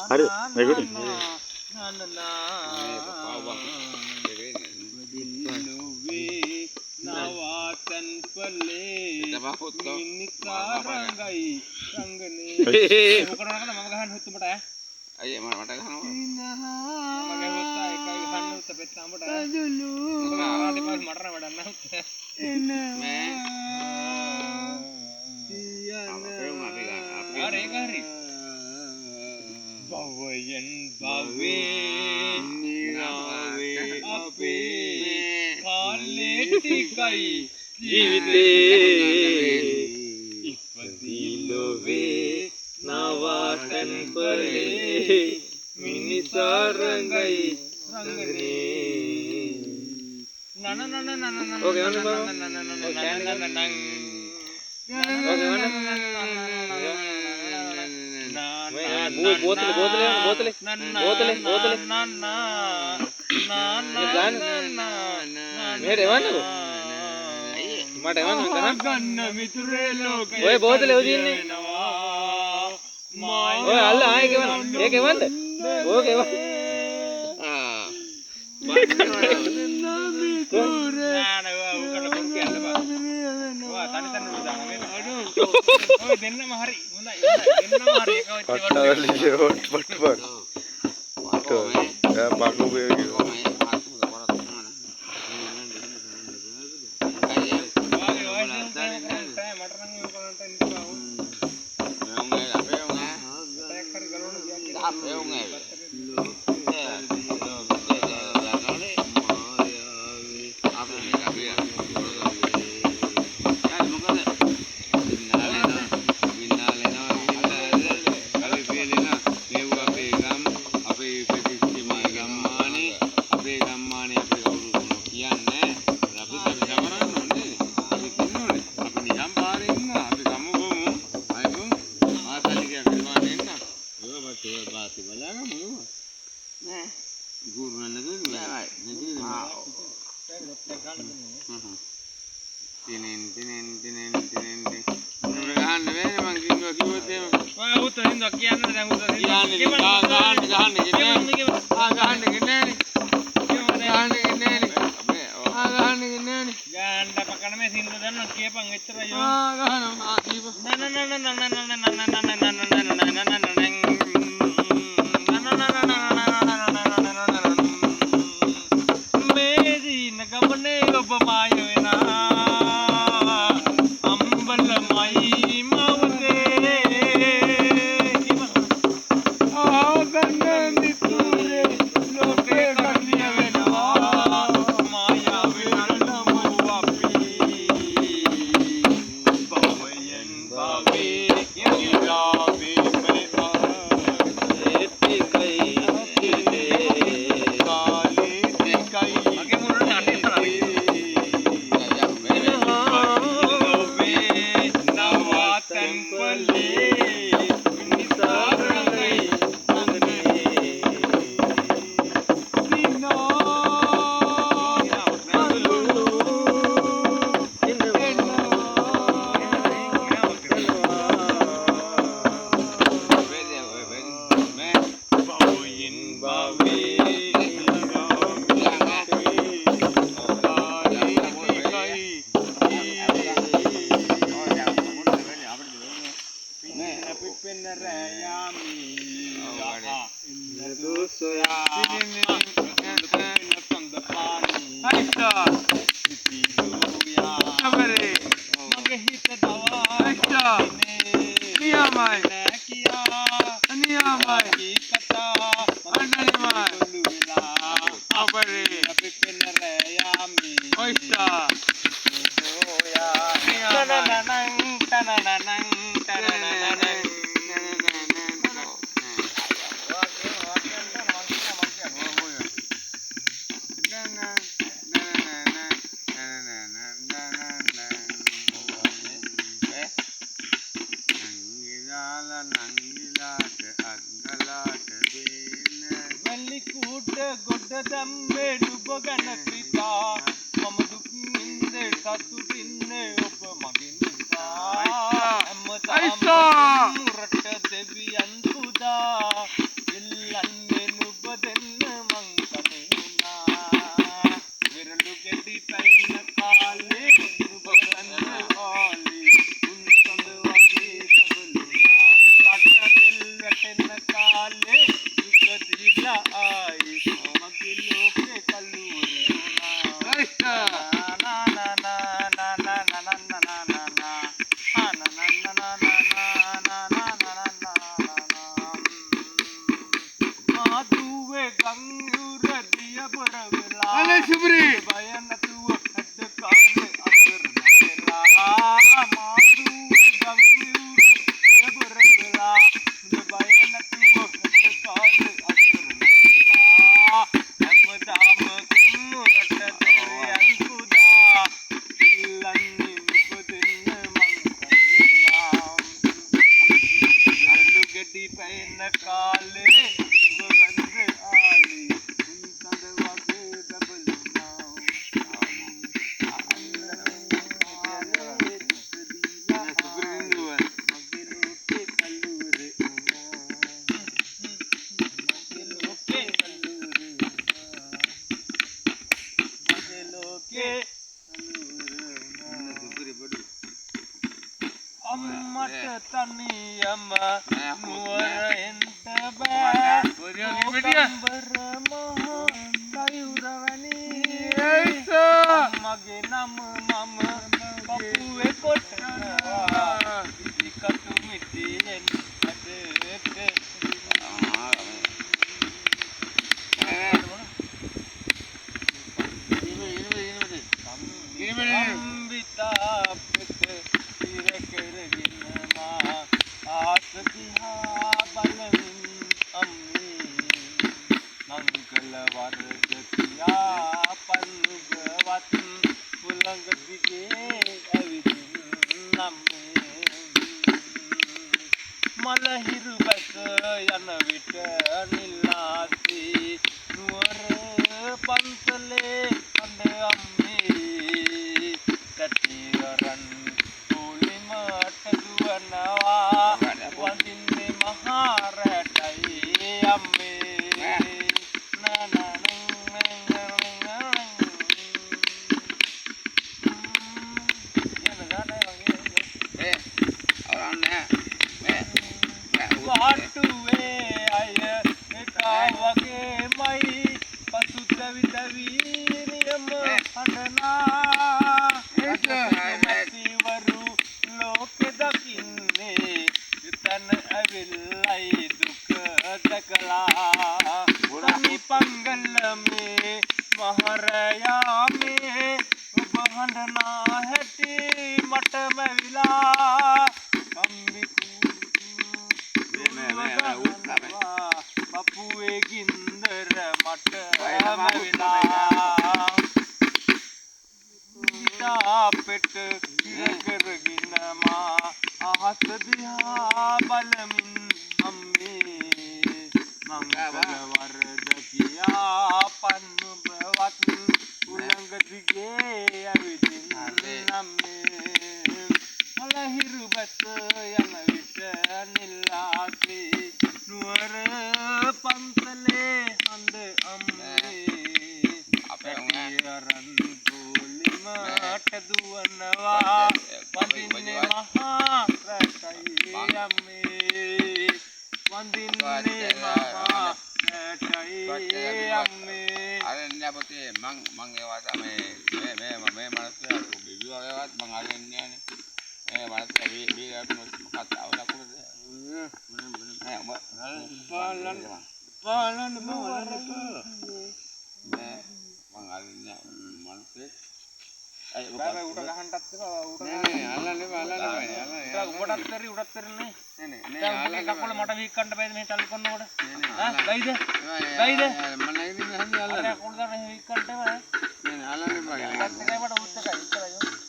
Hari, baik ni. Nawatan pale minita rangai ranggane bukan orang nama gahan hutu mata ya ayo mata gahan mage hutta ekai gahan hutta petna mata dulu ara de pas marna mata na hutta ena are ekari bawayan bawe nirawe ape Tikai jivite ipadilowe nawatan pale minisa rangai rangane nana oke mana गन्न मित्रे लोग ओए बोतले हो दिने ओए अल्लाह आए के बंद ये के बंद वो के बंद हां मित्रे ना वो कट बोल के अल्लाह वा तनी तनी उदान में ओए देन्न महरी मुंदा देन्न महरी एक पट ya bagu be වැටෙන කාලේ ඉපදිලා ආයි මගේ ලෝකේ කලුවර මාදුවේ ගංගුර දිය බරවලා බය නැතුව හැද කාලේ අසරණ වෙලා මාදුවේ ගංගුර දිය බරවලා බය නැතුව හැද කාලේ අසරණ වෙලා හැමදාම කුමුරට දෙවියන් පුදා ඉල්ලන්නේ නිපදෙන්න මං කන්නා ලුගෙඩි පැන කාලේ අම්මට තනියම නුවර එන්න බෑ කොම්බර මහ කයුරවැනි මගේ නම මම පපුවේ කොටනවා ඉකතු මිටියෙන් ආසදිහා බලමින් අම්මේ මංගල වර්ග කියා පල්ලුගවත් පුලංග දිගේ ඇවිදින් නම්මේ මලහිරු බැස යන විට නිල්ලාසී නුවර පන්සලේ අඬ අම්මේ තටිවරන් පොලිමට දුවනවා වඳින්නේ මහා රැටයි අම්මේ වාටුවේ අය එකා වගේමයි පසු දවි දවි නියම හඬනා මැතිවරු ලෝකෙ දකින්නේ තන ඇවිල්ලයි දුක දැකලා තනි පංගලමේ මහරයාමේ ඔබ හඬනා හැටි මටම විලා පපුවේ ගින්දර මට විලා පෙට කරගෙන මා අහස දිහා බලමින් අම්මේ මංගල වර්ධ කියා පන්නුබවත් උලංග දිගේ ඇවිදින් අම්මේ මලහිරු බැස යන විට නිල්ලාසී නුවර පන්සලේ හඳ අම්මේ අපියරන් පොලිමට දුවනවා වඳින්නේ මහා රැටයි අම්මේ වඳින්නේ මහා රැටයි අම්මේ අරන්නේ අපතේ මං ඒවා තමයි මේ මනස බිබිවගේවත් මං අරන්නේ නැහැ මනස බීගාට කතාව ලකුණද පාලන මම අරන්නේ මනසේ බෑ උඩ ගහන්නත් එපා උඩ නෑ අල්ලන්නේ උඩටත් කරි උඩත් කරන්නේ නෑ කකුල මට වීක්කන්න බෑද මේ ටල් කරනකොට ඈ බයිද මම නැගිටින්න හන්නේ අල්ලන්න කකුල දාන්න වීක්කන්න බෑ නෑ අල්ලන්නේ බෑ ඒකට උත් එකයි